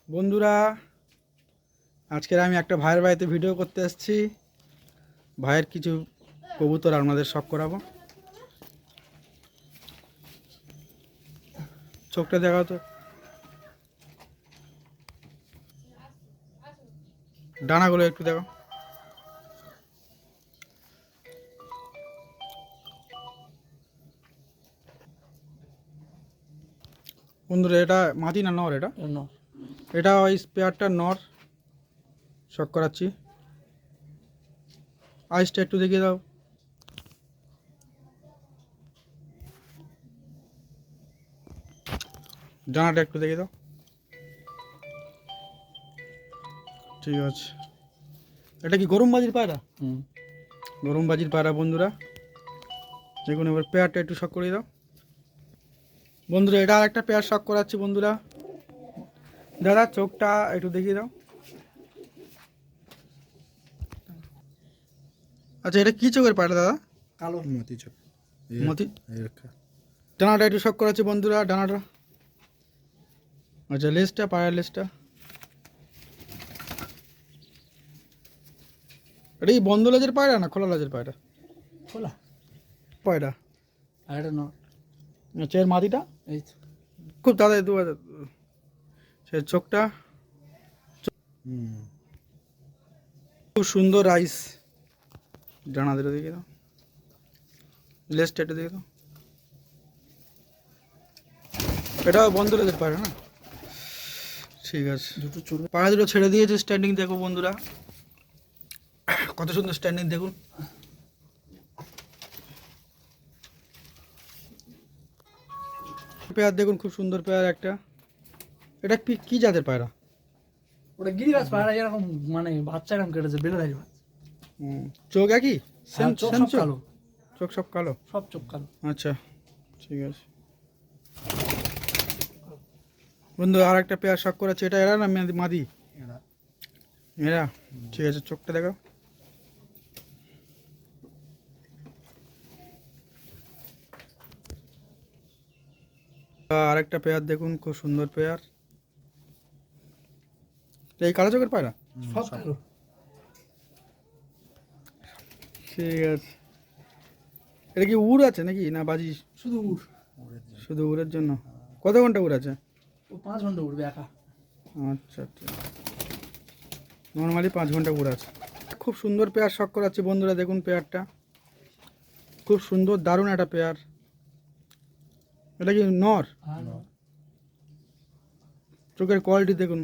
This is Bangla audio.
বন্ধুরা, আজকের আমি একটা ভাইয়ের বাড়িতে ভিডিও করতে এসেছি। ভাইয়ের কিছু কবুতর আপনাদের শখ করাবো। চোখটা দেখাও তো, ডানাগুলো একটু দেখো। বন্ধুরা, এটা মাদি না নর? এটা ওই স্পেয়ারটা নর, শখ করাচ্ছি। আইসটা একটু দেখিয়ে দাও। ডানাটা একটু দেখিয়ে দাও। ঠিক আছে। এটা কি গরম বাজির পায়রা? গরম বাজির পায়রা বন্ধুরা। দেখুন, এবার পেয়ারটা একটু শখ করে দাও বন্ধুরা। এটা আর একটা পেয়ার শখ করাচ্ছি বন্ধুরা। দাদা, চোখটা একটু দেখিয়ে দাও। আচ্ছা, এটা কি চোখের পায়রা দাদা? কালো মতি চোখ। মতি। ডানাটা একটু শখ করাচ্ছি বন্ধুরা, ডানাটা। আচ্ছা, লেজটা, পায়ের লেজটা। এটা কি বন্ধ লেজের পায়রা না খোলা লেজের পায়রা? খোলা পায়রা। আর এটা নয়। আচ্ছা, এর মাদিটা এই তো। খুব দাদা দু সে চোখটা খুব সুন্দর আইস। ডানা দিলে দেখে দাও, লেজটা একটু দেখে দাও। এটাও বন্ধ লেজের পায়রা না? ঠিক আছে। দুটো চোখ। পায়রা দুটো ছেড়ে দিয়েছে, স্ট্যান্ডিং দেখো বন্ধুরা, কত সুন্দর স্ট্যান্ডিং দেখুন। পেয়ার দেখুন, খুব সুন্দর পেয়ার একটা। এটা কি জাতের পায়রা? ওটা গিরিবাজ পায়রা, এরকম মানে বাচ্চা এরকম কেটেছে বেলেধারি মাছ। চোখ একই? সেম চোখ সেম সব চোখ? কালো, চোখ সব কালো? সব চোখ কালো। আচ্ছা, ঠিক আছে বন্ধু। আর একটা পেয়ার শখ করেছে, এটা এরা না মাদি? এরা। ঠিক আছে, চোখটা দেখো। আর একটা পেয়ার দেখুন, খুব সুন্দর পেয়ার। এই কালো চোখের পায়রা? সব কালো। ঠিক আছে। এটা কি উড় আছে নাকি না বাজি? শুধু উড়। শুধু উড়ের জন্য? কত ঘন্টা উড় আছে? ও 5 ঘন্টা উড়বে একা। আচ্ছা, ঠিক। নর্মালি 5 ঘন্টা উড় আছে। খুব সুন্দর পেয়ার শখ করাচ্ছি বন্ধুরা, দেখুন পেয়ারটা খুব সুন্দর, দারুণ একটা পেয়ার। এটা কি নর? চোখের কোয়ালিটি দেখুন।